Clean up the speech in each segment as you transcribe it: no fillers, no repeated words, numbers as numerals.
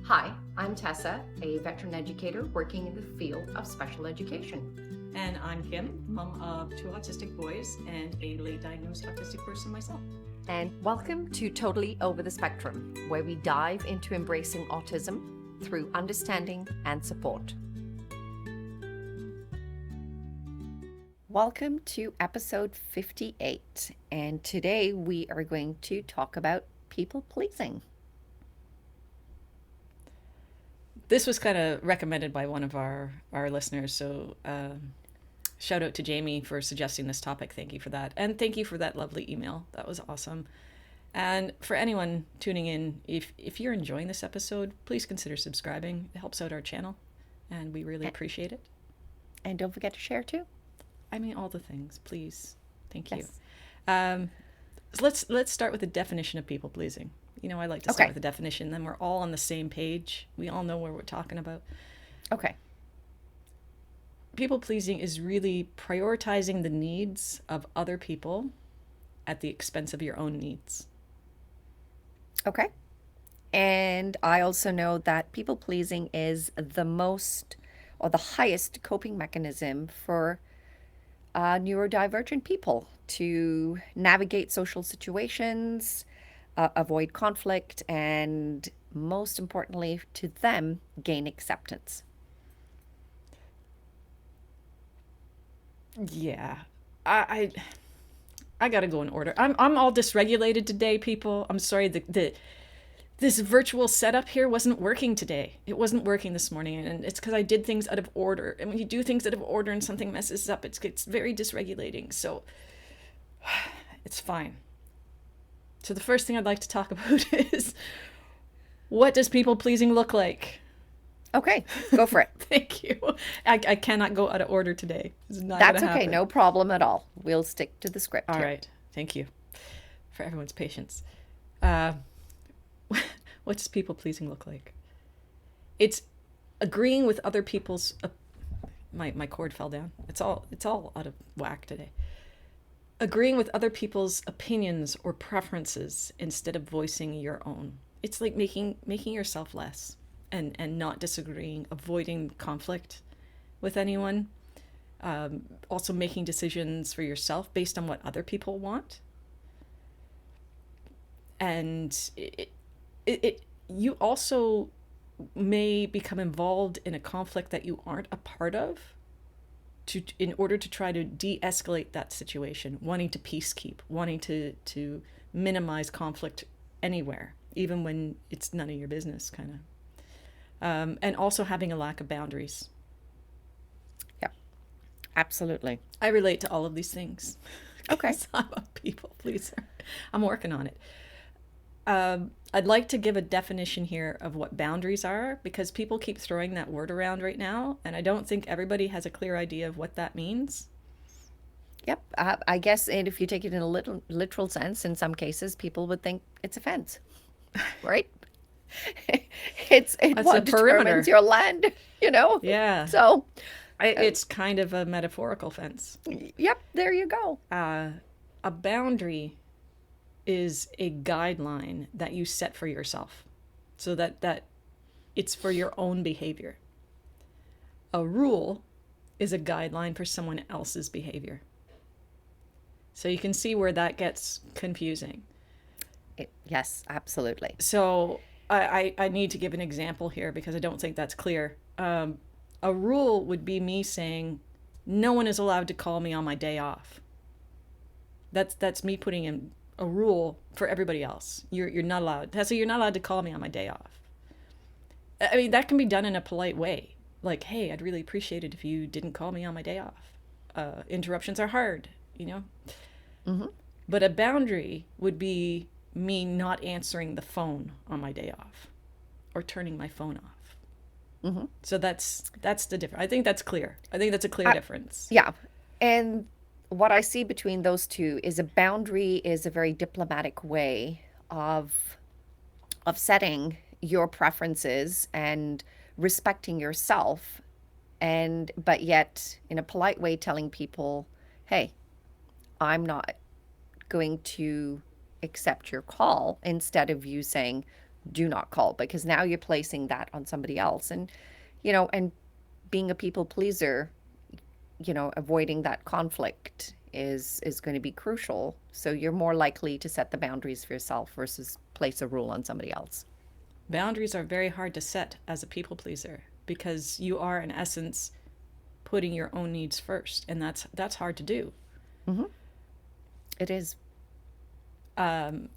Hi, I'm Tessa, a veteran educator working in the field of special education. And I'm Kim, mom of 2 autistic boys and a late diagnosed autistic person myself. And welcome to Totally Over the Spectrum, where we dive into embracing autism through understanding and support. Welcome to episode 58, and today we are going to talk about people pleasing. This was kind of recommended by one of our listeners, so shout out to Jamie for suggesting this topic. Thank you for that. And thank you for that lovely email. That was awesome. And for anyone tuning in, if you're enjoying this episode, please consider subscribing. It helps out our channel, and we really appreciate it. And don't forget to share too. I mean, all the things, please. Thank you. Yes. So let's start with the definition of people pleasing. You know, I like to start with the definition, then we're all on the same page. We all know what we're talking about. Okay. People pleasing is really prioritizing the needs of other people at the expense of your own needs. Okay. And I also know that people pleasing is the most or the highest coping mechanism for neurodivergent people to navigate social situations, avoid conflict, and most importantly to them, gain acceptance. Yeah. I gotta go in order. I'm all dysregulated today, people. I'm sorry, this virtual setup here wasn't working today. It wasn't working this morning, and it's because I did things out of order. And when you do things out of order and something messes up, it's very dysregulating. So it's fine. So the first thing I'd like to talk about is, what does people pleasing look like? Okay, go for it. Thank you. I cannot go out of order today. That's okay, happen. No problem at all. We'll stick to the script All here. right. Thank you for everyone's patience. What does people pleasing look like? It's agreeing with other people's my cord fell down. It's all out of whack today. Agreeing with other people's opinions or preferences instead of voicing your own. It's like making yourself less and not disagreeing, avoiding conflict with anyone. Also making decisions for yourself based on what other people want. And you also may become involved in a conflict that you aren't a part of in order to try to de-escalate that situation, wanting to peacekeep, wanting to minimize conflict anywhere, even when it's none of your business, kind of. And also having a lack of boundaries. Yeah, absolutely. I relate to all of these things. Okay. I'm a people pleaser. I'm working on it. I'd like to give a definition here of what boundaries are, because people keep throwing that word around right now, and I don't think everybody has a clear idea of what that means. Yep. I guess, and if you take it in a literal sense, in some cases, people would think it's a fence, right? It's what determines your land, you know? Yeah. So it's kind of a metaphorical fence. Yep. There you go. A boundary is a guideline that you set for yourself so that it's for your own behavior. A rule is a guideline for someone else's behavior. So you can see where that gets confusing. Yes, absolutely. So I need to give an example here because I don't think that's clear. A rule would be me saying, no one is allowed to call me on my day off. That's me putting in a rule for everybody else. You're not allowed. So you're not allowed to call me on my day off. I mean, that can be done in a polite way. Like, hey, I'd really appreciate it if you didn't call me on my day off. Interruptions are hard, you know? Mm-hmm. But a boundary would be me not answering the phone on my day off or turning my phone off. Mm-hmm. So that's the difference. I think that's clear. I think that's a clear difference. Yeah. And what I see between those two is a boundary is a very diplomatic way of setting your preferences and respecting yourself, but yet in a polite way telling people, hey, I'm not going to accept your call, instead of you saying, do not call, because now you're placing that on somebody else. And, you know, and being a people pleaser, you know, avoiding that conflict is going to be crucial. So you're more likely to set the boundaries for yourself versus place a rule on somebody else. Boundaries are very hard to set as a people pleaser because you are, in essence, putting your own needs first, and that's hard to do. Mm-hmm. It is. Um,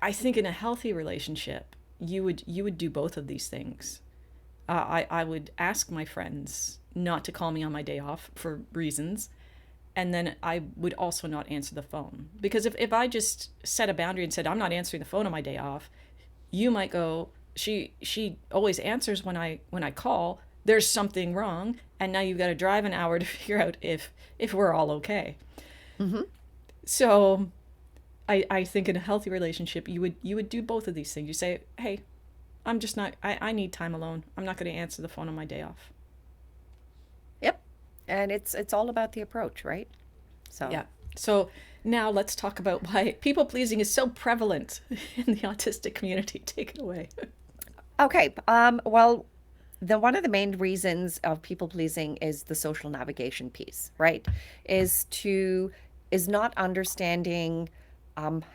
I think in a healthy relationship, you would do both of these things. I would ask my friends not to call me on my day off for reasons, and then I would also not answer the phone. Because if I just set a boundary and said, I'm not answering the phone on my day off, you might go, she always answers when I call, there's something wrong, and now you've got to drive an hour to figure out if we're all okay. Mm-hmm. So I think in a healthy relationship you would do both of these things. You say, hey, I'm just not I need time alone. I'm not going to answer the phone on my day off. Yep. And it's all about the approach, right? So, Yeah. So now let's talk about why people pleasing is so prevalent in the autistic community. Take it away. okay. Well, the one of the main reasons of people pleasing is the social navigation piece, right? Is to is not understanding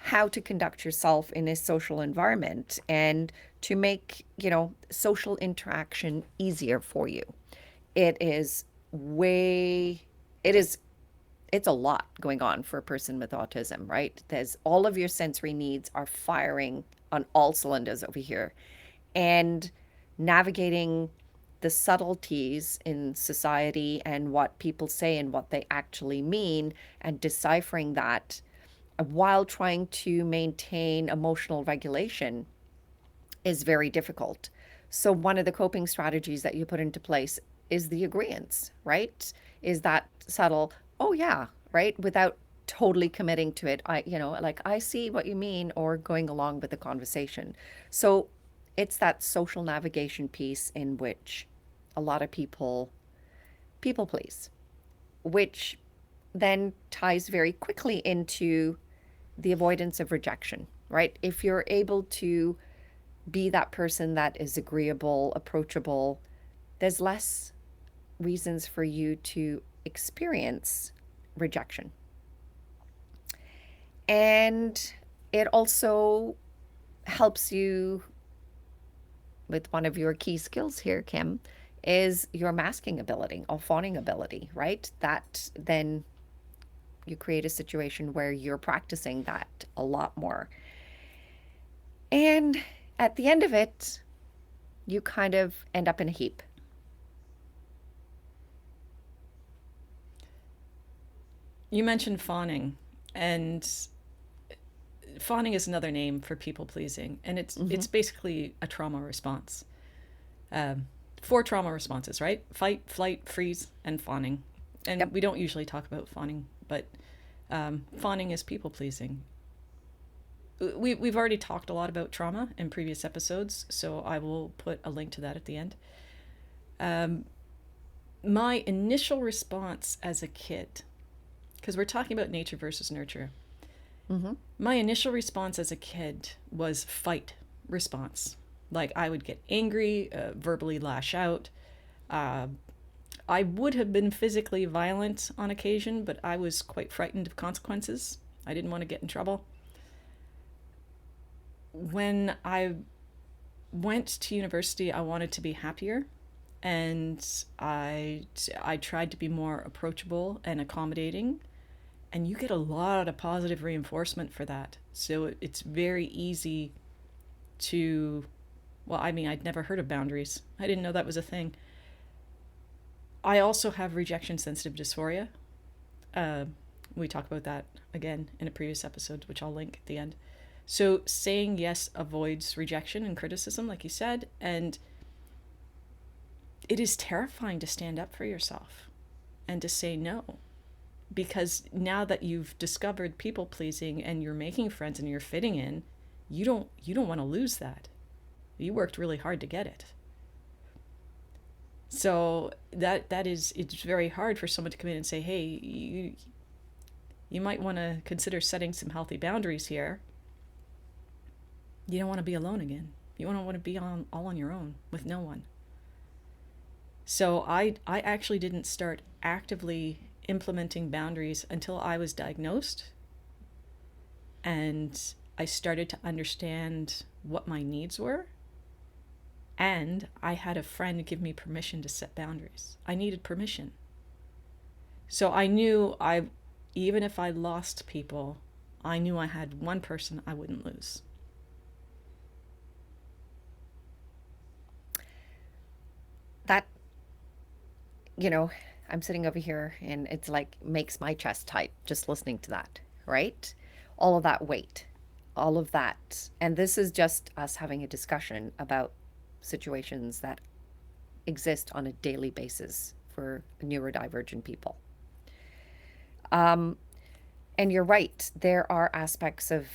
how to conduct yourself in a social environment and to make, you know, social interaction easier for you. It is way it is it's a lot going on for a person with autism, right? There's all of your sensory needs are firing on all cylinders over here. And navigating the subtleties in society and what people say and what they actually mean and deciphering that while trying to maintain emotional regulation is very difficult. So, one of the coping strategies that you put into place is the agreeance, right? Is that subtle, oh, yeah, right? Without totally committing to it. I, you know, like I see what you mean, or going along with the conversation. So, it's that social navigation piece in which a lot of people please, which then ties very quickly into the avoidance of rejection, right? If you're able to be that person that is agreeable, approachable, there's less reasons for you to experience rejection. And it also helps you with one of your key skills here, Kim, is your masking ability or fawning ability, right? That then you create a situation where you're practicing that a lot more. And at the end of it, you kind of end up in a heap. You mentioned fawning, and fawning is another name for people pleasing, and Mm-hmm. it's basically a trauma response. Um, Four trauma responses, right? Fight, flight, freeze, and fawning. And Yep. we don't usually talk about fawning, but fawning is people pleasing. We've already talked a lot about trauma in previous episodes, so I will put a link to that at the end. Um, my initial response as a kid, because we're talking about nature versus nurture, Mm-hmm. my initial response as a kid was fight response. Like I would get angry, verbally lash out. Uh, I would have been physically violent on occasion, but I was quite frightened of consequences. I didn't want to get in trouble. When I went to university, I wanted to be happier, and I tried to be more approachable and accommodating, and you get a lot of positive reinforcement for that. So it's very easy to, well, I mean, I'd never heard of boundaries. I didn't know that was a thing. I also have rejection sensitive dysphoria. Uh, we talk about that again in a previous episode, which I'll link at the end. So saying yes avoids rejection and criticism, like you said, and it is terrifying to stand up for yourself and to say no, because now that you've discovered people pleasing and you're making friends and you're fitting in, you don't want to lose that. You worked really hard to get it. So that is, it's very hard for someone to come in and say, hey, you might want to consider setting some healthy boundaries here. You don't want to be alone again. You don't want to be on all on your own with no one. So I actually didn't start actively implementing boundaries until I was diagnosed, and I started to understand what my needs were, and I had a friend give me permission to set boundaries. I needed permission. So I knew I even if I lost people, I knew I had one person I wouldn't lose. That, you know, I'm sitting over here and it's like makes my chest tight just listening to that, right? All of that weight, all of that. And this is just us having a discussion about situations that exist on a daily basis for neurodivergent people. Um, and you're right, there are aspects of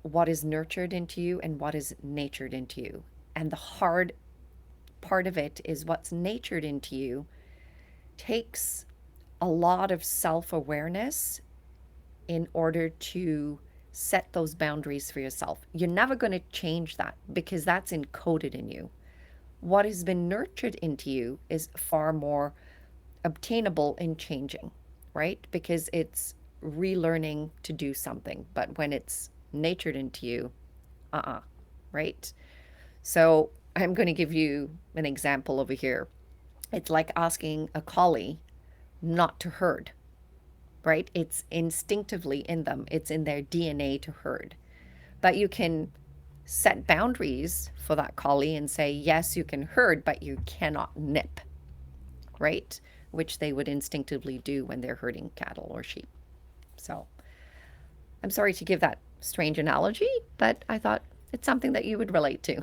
what is nurtured into you and what is natured into you. And the hard part of it is what's natured into you takes a lot of self awareness in order to set those boundaries for yourself. You're never going to change that because that's encoded in you. What has been nurtured into you is far more obtainable in changing, right? Because it's relearning to do something. But when it's natured into you, right? So I'm going to give you an example over here. It's like asking a collie not to herd, right? It's instinctively in them, it's in their DNA to herd. But you can set boundaries for that collie and say, yes, you can herd, but you cannot nip, right? Which they would instinctively do when they're herding cattle or sheep. So I'm sorry to give that strange analogy, but I thought it's something that you would relate to.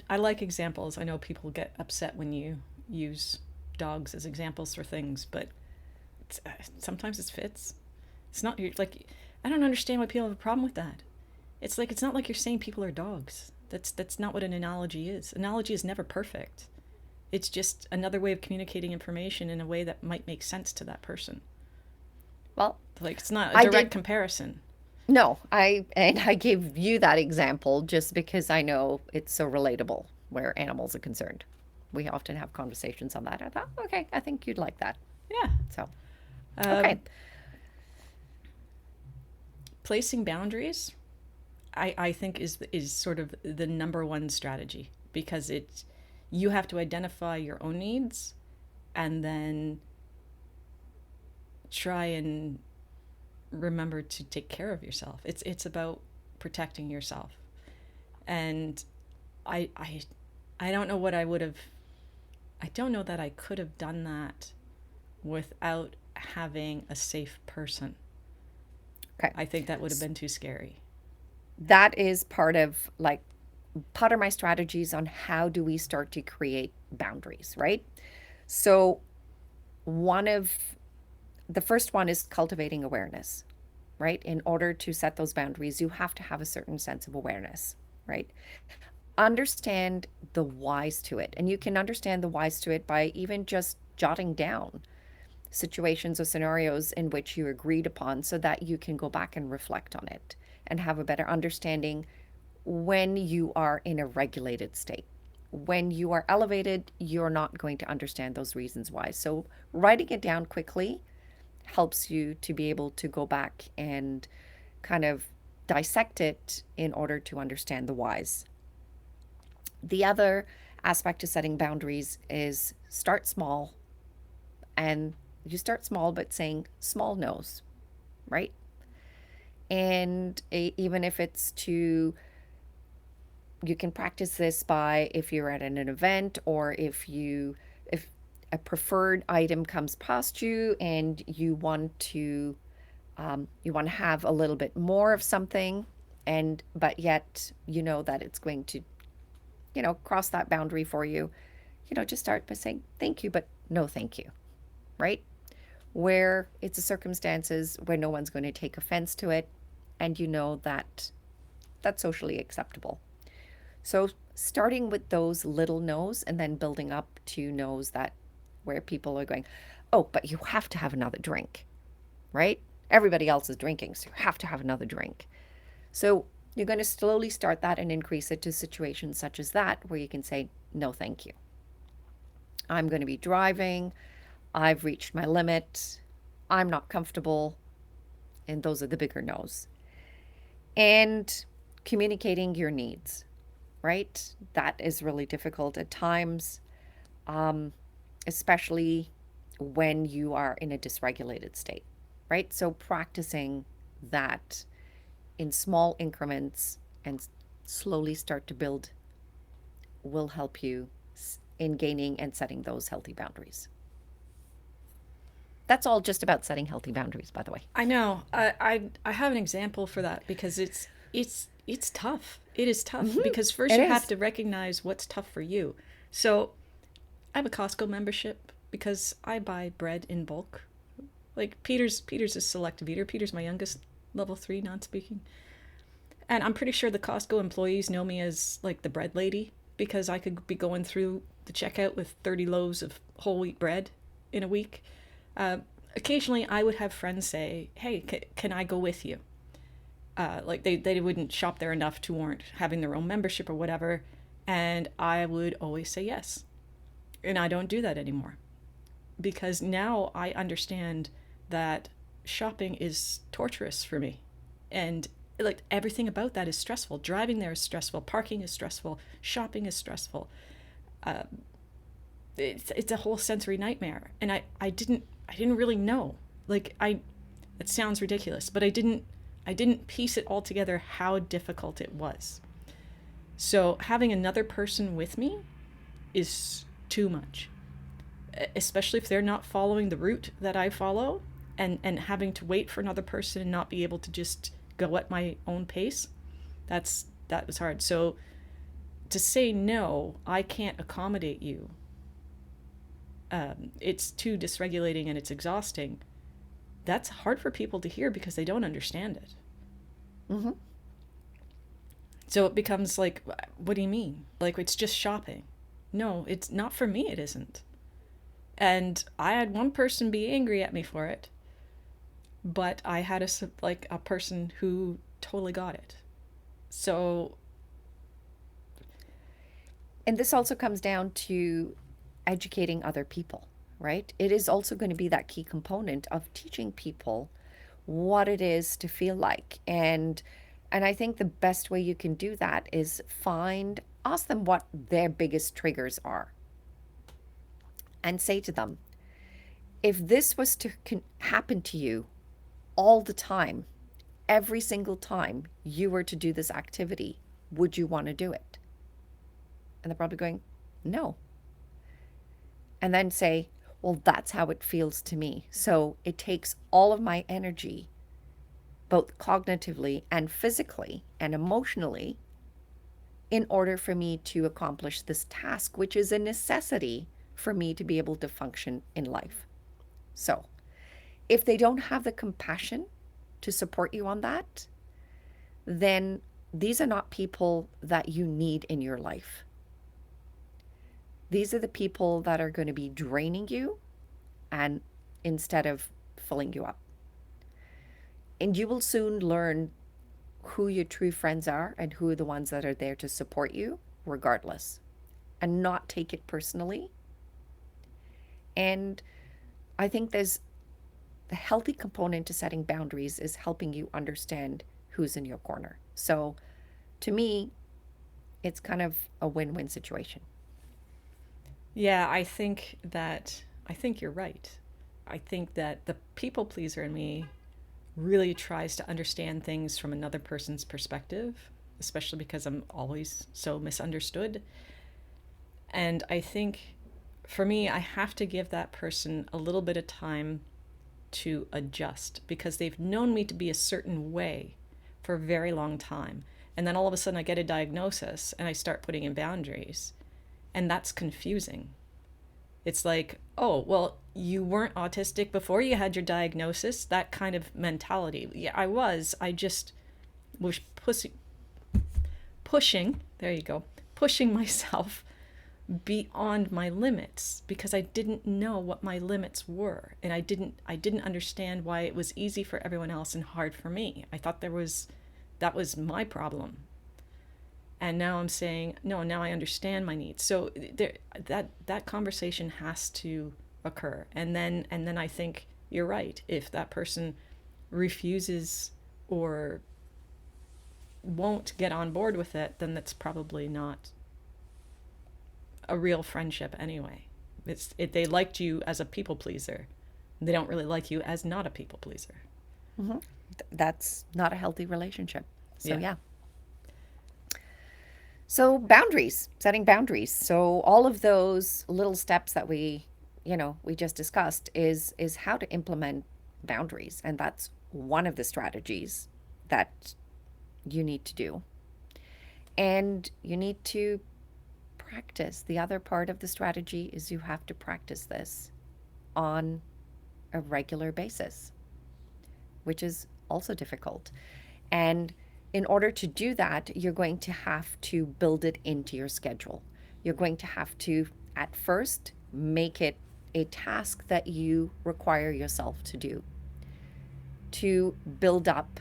I like examples. I know people get upset when you use dogs as examples for things, but sometimes it fits. It's not like I don't understand why people have a problem with that. It's like it's not like you're saying people are dogs. That's not what an analogy is. Analogy is never perfect. It's just another way of communicating information in a way that might make sense to that person. Well, Like it's not a I direct did comparison. no, I gave you that example just because I know it's so relatable where animals are concerned. We often have conversations on that. I thought, okay, I think you'd like that. Yeah. So, okay. Um, Placing boundaries, I think is sort of the number one strategy because it you have to identify your own needs and then try and remember to take care of yourself. It's about protecting yourself. And I I I don't know what I would have I don't know that I could have done that without having a safe person. Okay. I think that would have been too scary. That is part of my strategies on how do we start to create boundaries, right? So, one of the first one is cultivating awareness, right? In order to set those boundaries, you have to have a certain sense of awareness, right? Understand the whys to it. And you can understand the whys to it by even just jotting down situations or scenarios in which you agreed upon so that you can go back and reflect on it and have a better understanding when you are in a regulated state. When you are elevated, you're not going to understand those reasons why. So, writing it down quickly helps you to be able to go back and kind of dissect it in order to understand the whys. The other aspect to setting boundaries is start small, and you start small, but saying small no's, right? And even if it's to, you can practice this by if you're at an event or if a preferred item comes past you and you want to have a little bit more of something, and but yet you know that it's going to cross that boundary for you. Just start by saying thank you, but no thank you, right? Where it's a circumstances where no one's going to take offense to it, and you know that that's socially acceptable. So starting with those little no's and then building up to no's that where people are going, oh, but you have to have another drink, right? Everybody else is drinking, so you have to have another drink. So You're going to slowly start that and increase it to situations such as that where you can say, no, thank you. I'm going to be driving. I've reached my limit. I'm not comfortable. And those are the bigger no's. And communicating your needs, right? That is really difficult at times, um, especially when you are in a dysregulated state, right? So practicing that in small increments and slowly start to build will help you in gaining and setting those healthy boundaries. That's all just about setting healthy boundaries, by the way. I know. I have an example for that because it's tough. It is tough because first It you have is. to recognize what's tough for you. So I have a Costco membership because I buy bread in bulk. Like Peter's a selective eater. Peter's my youngest, level 3 non-speaking. And I'm pretty sure the Costco employees know me as like the bread lady because I could be going through the checkout with 30 loaves of whole wheat bread in a week. Uh, Occasionally, I would have friends say, "Hey, can I go with you?" Like they wouldn't shop there enough to warrant having their own membership or whatever, and I would always say yes. And I don't do that anymore because now I understand that shopping is torturous for me, and like everything about that is stressful. Driving there is stressful. Parking is stressful. Shopping is stressful. Uh, it's a whole sensory nightmare, and I didn't really know. Like I, it sounds ridiculous, but I didn't piece it all together how difficult it was. So having another person with me is too much, especially if they're not following the route that I follow, and having to wait for another person and not be able to just go at my own pace. That was hard. So to say no, I can't accommodate you. It's too dysregulating and it's exhausting. That's hard for people to hear because they don't understand it. Mm-hmm. So it becomes like, what do you mean? Like, it's just shopping. No, it's not for me, it isn't. And I had one person be angry at me for it, but I had a person who totally got it. So And this also comes down to educating other people, right? It is also going to be that key component of teaching people what it is to feel like. And I think the best way you can do that is ask them what their biggest triggers are and say to them, if this was to happen to you all the time, every single time you were to do this activity, would you want to do it? And they're probably going, no. And then say, well, that's how it feels to me. So it takes all of my energy, both cognitively and physically and emotionally, in order for me to accomplish this task, which is a necessity for me to be able to function in life. So if they don't have the compassion to support you on that, then these are not people that you need in your life. These are the people that are going to be draining you and instead of filling you up. And you will soon learn who your true friends are and who are the ones that are there to support you regardless, and not take it personally. And I think there's the healthy component to setting boundaries is helping you understand who's in your corner. So to me, it's kind of a win-win situation. yeah, I think you're right. I think that the people pleaser in me really tries to understand things from another person's perspective, especially because I'm always so misunderstood. And I think for me, I have to give that person a little bit of time to adjust because they've known me to be a certain way for a very long time. And then all of a sudden, I get a diagnosis and I start putting in boundaries. And that's confusing. It's like, oh, well, you weren't autistic before you had your diagnosis, that kind of mentality. Yeah, I was. I just was pushing, there you go, pushing myself beyond my limits because I didn't know what my limits were, and I didn't understand why it was easy for everyone else and hard for me. I thought that was my problem. And now I'm saying, no, now I understand my needs. So there, that conversation has to occur. And then I think you're right. If that person refuses or won't get on board with it, then that's probably not a real friendship anyway. They liked you as a people pleaser. They don't really like you as not a people pleaser. Hmm. That's not a healthy relationship. So, Yeah. yeah. So, boundaries, setting boundaries. So, all of those little steps that we just discussed is how to implement boundaries, and that's one of the strategies that you need to do. And you need to practice. The other part of the strategy is you have to practice this on a regular basis, which is also difficult. And in order to do that, you're going to have to build it into your schedule. You're going to have to, at first, make it a task that you require yourself to do, to build up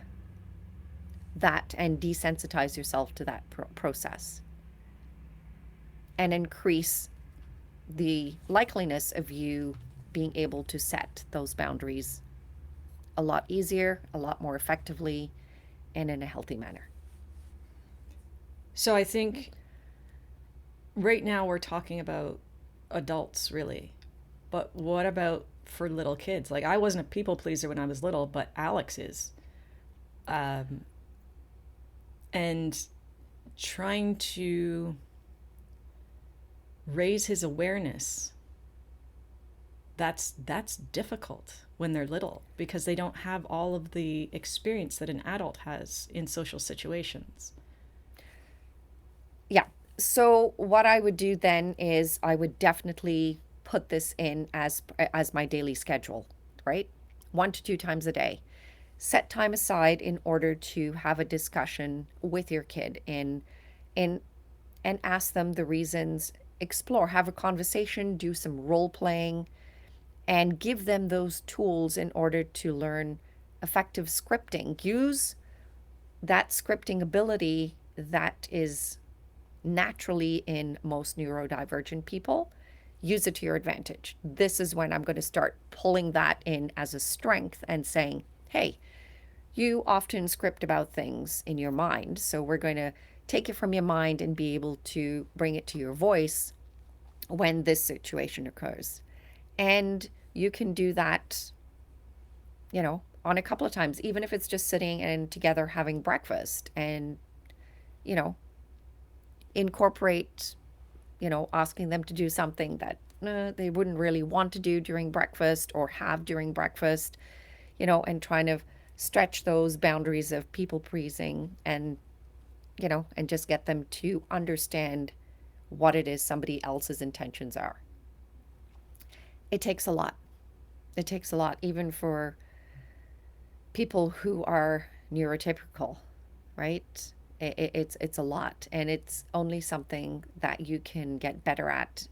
that and desensitize yourself to that process and increase the likeliness of you being able to set those boundaries a lot easier, a lot more effectively, and in a healthy manner. So I think right now we're talking about adults, really. But what about for little kids? Like, I wasn't a people pleaser when I was little, but Alex is. Um, and trying to raise his awareness, that's difficult when they're little because they don't have all of the experience that an adult has in social situations. Yeah. So what I would do then is I would definitely put this in as my daily schedule, right? 1 to 2 times a day. Set time aside in order to have a discussion with your kid in and ask them the reasons, explore, have a conversation, do some role playing, and give them those tools in order to learn effective scripting. Use that scripting ability that is naturally in most neurodivergent people. Use it to your advantage. This is when I'm going to start pulling that in as a strength and saying, hey, you often script about things in your mind. So we're going to take it from your mind and be able to bring it to your voice when this situation occurs. And you can do that, on a couple of times, even if it's just sitting and together having breakfast and, you know, incorporate, asking them to do something that they wouldn't really want to do during breakfast or have during breakfast, and trying to stretch those boundaries of people pleasing and just get them to understand what it is somebody else's intentions are. It takes a lot. It takes a lot, even for people who are neurotypical, right? It's a lot, and it's only something that you can get better at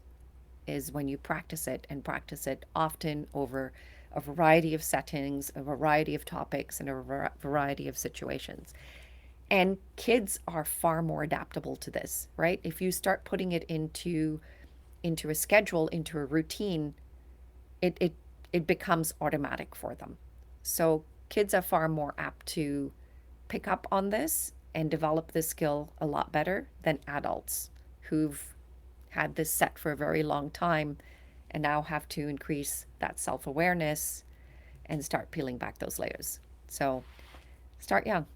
is when you practice it and practice it often over a variety of settings, a variety of topics, and a variety of situations. And kids are far more adaptable to this, right? If you start putting it into a schedule, into a routine, it it it becomes automatic for them. So kids are far more apt to pick up on this and develop this skill a lot better than adults who've had this set for a very long time and now have to increase that self-awareness and start peeling back those layers. So start young.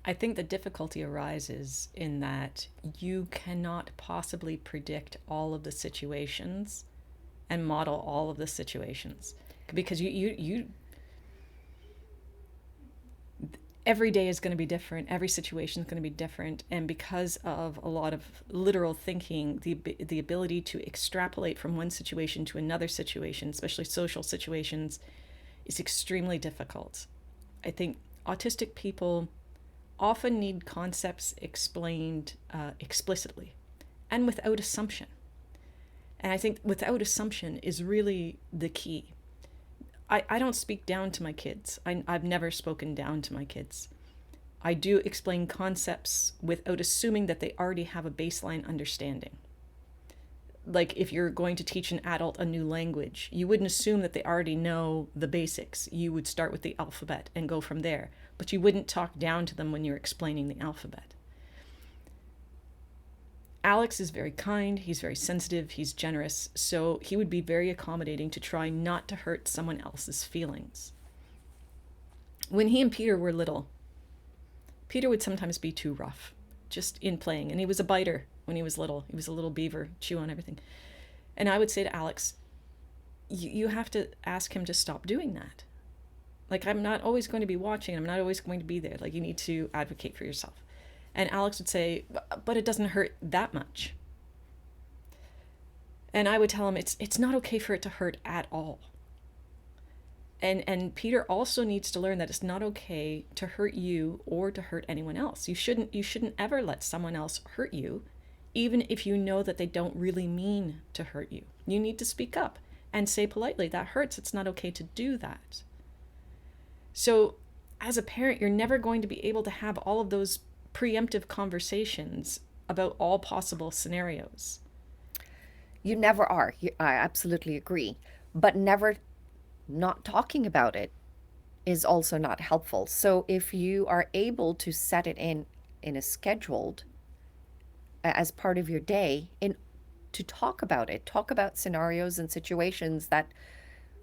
I think the difficulty arises in that you cannot possibly predict all of the situations and model all of the situations because you every day is going to be different, every situation is going to be different, and because of a lot of literal thinking, the ability to extrapolate from one situation to another situation, especially social situations, is extremely difficult. I think autistic people often need concepts explained explicitly and without assumption. And I think without assumption is really the key. I don't speak down to my kids. I've never spoken down to my kids. I do explain concepts without assuming that they already have a baseline understanding. Like if you're going to teach an adult a new language, you wouldn't assume that they already know the basics. You would start with the alphabet and go from there, but you wouldn't talk down to them when you're explaining the alphabet. Alex is very kind, he's very sensitive, he's generous, so he would be very accommodating to try not to hurt someone else's feelings. When he and Peter were little, Peter would sometimes be too rough, just in playing, and he was a biter when he was little. He was a little beaver, chew on everything. And I would say to Alex, you have to ask him to stop doing that. Like, I'm not always going to be watching, I'm not always going to be there. Like, you need to advocate for yourself. And Alex would say, but it doesn't hurt that much. And I would tell him it's not okay for it to hurt at all. And Peter also needs to learn that it's not okay to hurt you or to hurt anyone else. You shouldn't ever let someone else hurt you, even if you know that they don't really mean to hurt you. You need to speak up and say politely, that hurts, it's not okay to do that. So as a parent, you're never going to be able to have all of those preemptive conversations about all possible scenarios. You never are. I absolutely agree. But never not talking about it is also not helpful. So if you are able to set it in a scheduled as part of your day in to talk about it, talk about scenarios and situations that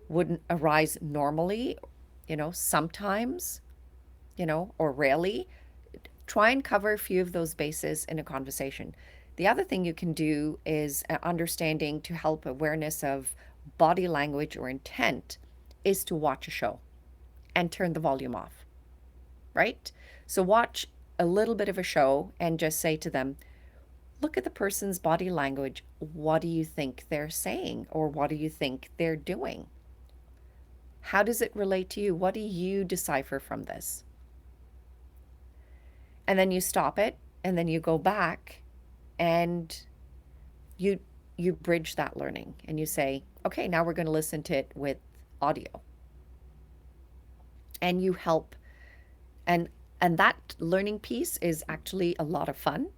wouldn't arise normally, sometimes, or rarely, try and cover a few of those bases in a conversation. The other thing you can do is understanding to help awareness of body language or intent is to watch a show and turn the volume off, right? So watch a little bit of a show and just say to them, look at the person's body language. What do you think they're saying, or what do you think they're doing? How does it relate to you? What do you decipher from this? And then you stop it, and then you go back and you bridge that learning and you say, okay, now we're going to listen to it with audio. And you help, and that learning piece is actually a lot of fun,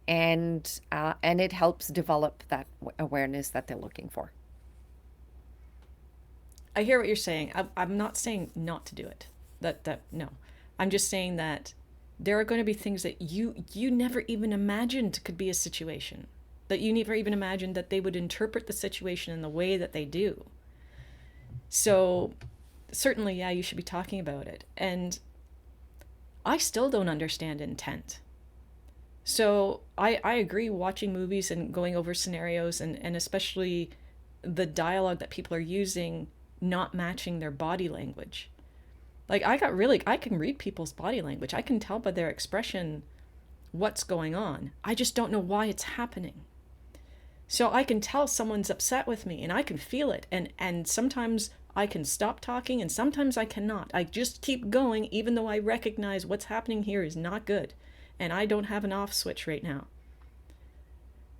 and it helps develop that awareness that they're looking for. I hear what you're saying. I'm not saying not to do it. That no. I'm just saying that there are going to be things that you never even imagined could be a situation. That you never even imagined that they would interpret the situation in the way that they do. So certainly, yeah, you should be talking about it. And I still don't understand intent. So I agree, watching movies and going over scenarios and especially the dialogue that people are using not matching their body language. Like I can read people's body language. I can tell by their expression what's going on. I just don't know why it's happening. So I can tell someone's upset with me and I can feel it. And sometimes I can stop talking and sometimes I cannot. I just keep going even though I recognize what's happening here is not good. And I don't have an off switch right now.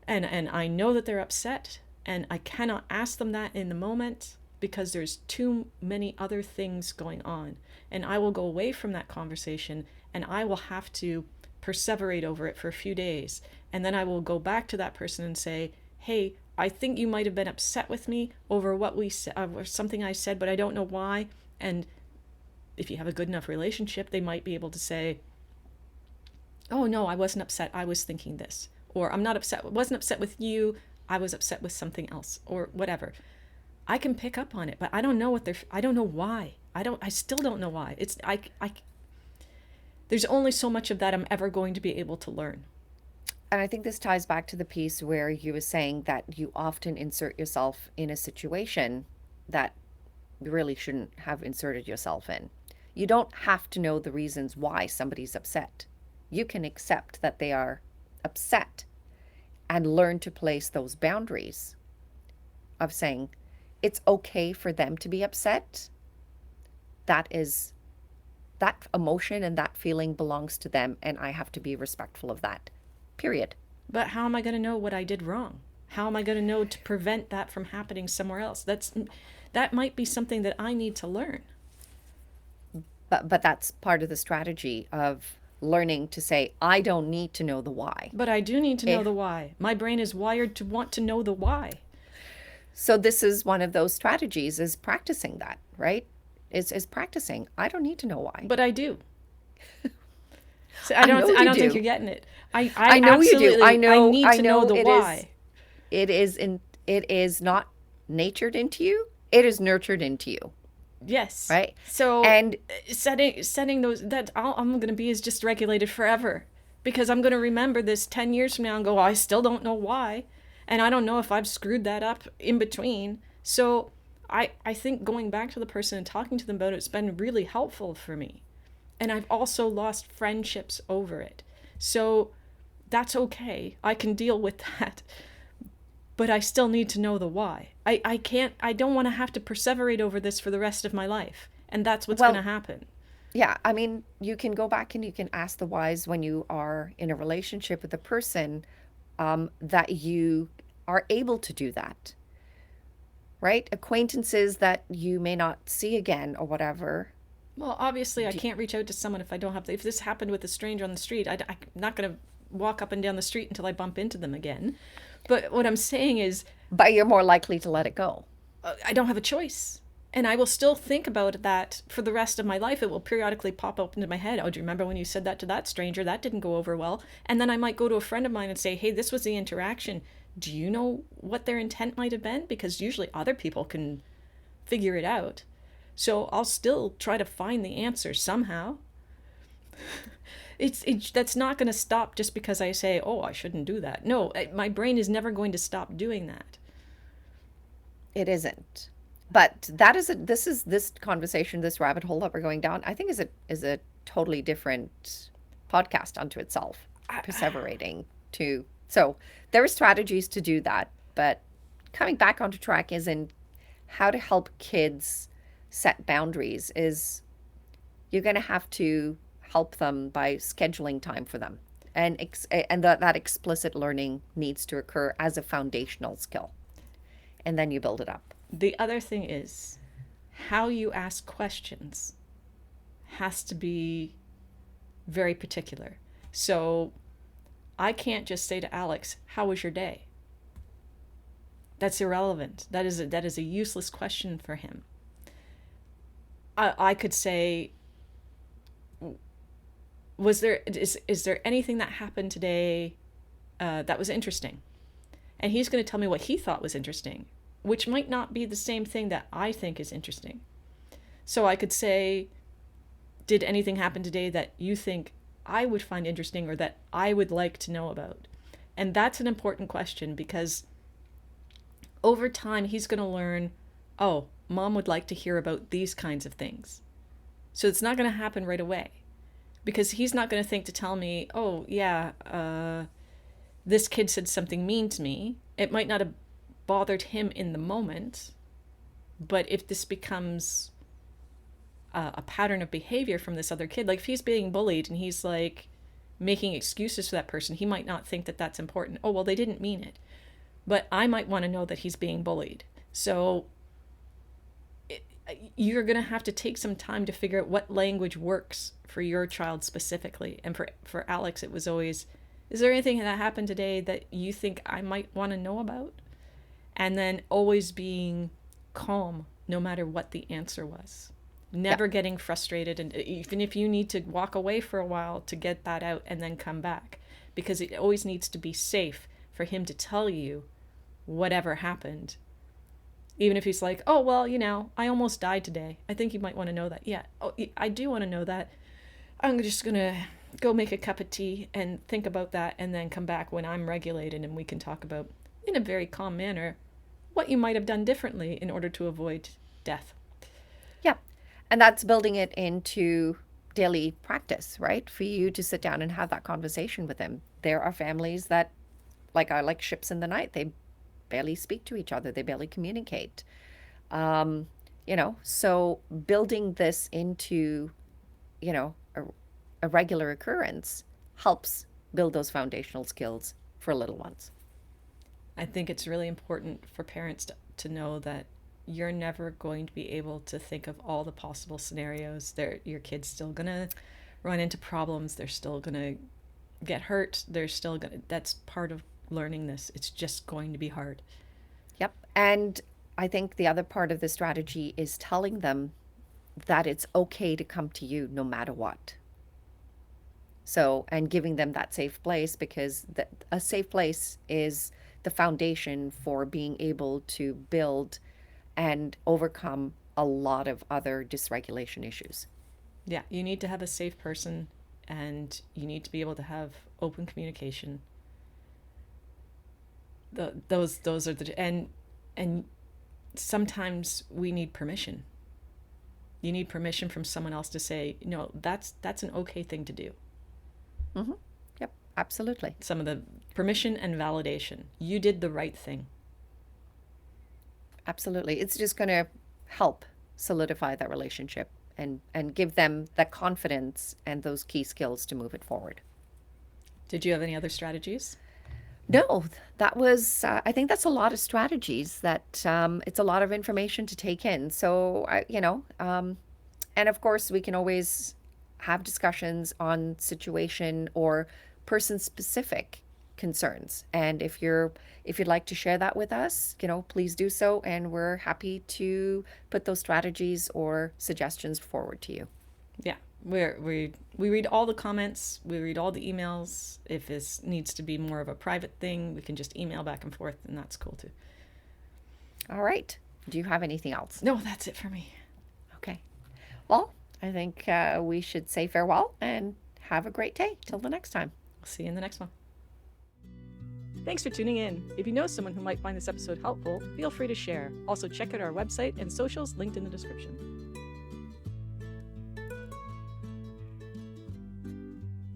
And I know that they're upset and I cannot ask them that in the moment because there's too many other things going on. And I will go away from that conversation and I will have to perseverate over it for a few days. And then I will go back to that person and say, hey, I think you might have been upset with me over what we said, or something I said, but I don't know why. And if you have a good enough relationship, they might be able to say, oh no, I wasn't upset, I was thinking this. Or I'm not upset, wasn't upset with you, I was upset with something else, or whatever. I can pick up on it, but I don't know I don't know why. I still don't know why. There's only so much of that I'm ever going to be able to learn. And I think this ties back to the piece where you were saying that you often insert yourself in a situation that you really shouldn't have inserted yourself in. You don't have to know the reasons why somebody's upset. You can accept that they are upset and learn to place those boundaries of saying, it's okay for them to be upset. That emotion and that feeling belongs to them, and I have to be respectful of that. Period. But how am I going to know what I did wrong? How am I going to know to prevent that from happening somewhere else? That might be something that I need to learn. but that's part of the strategy of learning to say, I don't need to know the why. But I do need to know If the why. My brain is wired to want to know the why. so this is one of those strategies is practicing that, right? Is practicing. I don't need to know why. But I do. So I know I you don't think do. you're getting it. I I know you do. absolutely I need I to know know the why. it is not natured into you. It is nurtured into you, Yes. right? So And setting those that all I'm going to be is just regulated forever because I'm going to remember this 10 years from now and go, oh, I still don't know why. And I don't know if I've screwed that up in between. So I think going back to the person and talking to them about it's been really helpful for me. And I've also lost friendships over it. So that's okay. I can deal with that. But I still need to know the why. I can't, I don't want to have to perseverate over this for the rest of my life. And that's what's going to well, happen. yeah, I mean, you can go back and you can ask the whys when you are in a relationship with a person that you are able to do that, right? Acquaintances that you may not see again or whatever. Well, obviously, I Do, can't reach out to someone if I don't have, if this happened with a stranger on the street, I'm not going to walk up and down the street until I bump into them again. But what I'm saying is, but you're more likely to let it go. I don't have a choice. And I will still think about that for the rest of my life. It will periodically pop up into my head. Oh, do you remember when you said that to that stranger? That didn't go over well. And then I might go to a friend of mine and say, hey, this was the interaction. Do you know what their intent might have been? Because usually other people can figure it out. So I'll still try to find the answer somehow. That's not going to stop just because I say, oh, I shouldn't do that. No, my brain is never going to stop doing that. It isn't. But that is this conversation, this rabbit hole that we're going down, I think is a totally different podcast unto itself, perseverating to. So there are strategies to do that, but coming back onto track is in how to help kids set boundaries is you're going to have to help them by scheduling time for them. And that explicit learning needs to occur as a foundational skill. And then you build it up. The other thing is how you ask questions has to be very particular. So I can't just say to Alex, how was your day? That's irrelevant. That is a useless question for him. I could say, is there anything that happened today that was interesting? And he's going to tell me what he thought was interesting, which might not be the same thing that I think is interesting. So I could say, did anything happen today that you think I would find interesting or that I would like to know about? And that's an important question because over time he's going to learn, oh, mom would like to hear about these kinds of things. So it's not going to happen right away because he's not going to think to tell me, oh, yeah, this kid said something mean to me. It might not have bothered him in the moment, but if this becomes a pattern of behavior from this other kid, like if he's being bullied and he's like making excuses for that person, he might not think that that's important. Oh, well, they didn't mean it. But I might want to know that he's being bullied. So you're going to have to take some time to figure out what language works for your child specifically. And for Alex, it was always, is there anything that happened today that you think I might want to know about? And then always being calm no matter what the answer was. Yeah. Never getting frustrated. And even if you need to walk away for a while to get that out and then come back. Because it always needs to be safe for him to tell you whatever happened. Even if he's like, oh, well, I almost died today. I think you might want to know that. Yeah, oh, I do want to know that. I'm just going to go make a cup of tea and think about that and then come back when I'm regulated and we can talk about, in a very calm manner, what you might have done differently in order to avoid death. Yeah. And that's building it into daily practice, right? For you to sit down and have that conversation with them. There are families that, are like ships in the night. They barely speak to each other. They barely communicate. So building this into, a regular occurrence helps build those foundational skills for little ones. I think it's really important for parents to know that you're never going to be able to think of all the possible scenarios. Your kid's still gonna run into problems. They're still gonna get hurt. That's part of learning this. It's just going to be hard. Yep. And I think the other part of the strategy is telling them that it's okay to come to you no matter what. So, and giving them that safe place, because a safe place is the foundation for being able to build and overcome a lot of other dysregulation issues. Yeah, you need to have a safe person, and you need to be able to have open communication. Those are the and sometimes we need permission. You need permission from someone else to say, no, that's an okay thing to do. Mm-hmm. Yep, absolutely. Some of the permission and validation. You did the right thing. Absolutely. It's just going to help solidify that relationship and give them that confidence and those key skills to move it forward. Did you have any other strategies? No, that was, I think that's a lot of strategies that it's a lot of information to take in. So, and of course, we can always have discussions on situation or person specific concerns. And if you'd like to share that with us, please do so. And we're happy to put those strategies or suggestions forward to you. Yeah, we read all the comments, we read all the emails. If this needs to be more of a private thing, we can just email back and forth, and that's cool too. All right. Do you have anything else? No, that's it for me. Okay. Well, I think we should say farewell and have a great day. Till the next time. I'll see you in the next one. Thanks for tuning in. If you know someone who might find this episode helpful, feel free to share. Also, check out our website and socials linked in the description.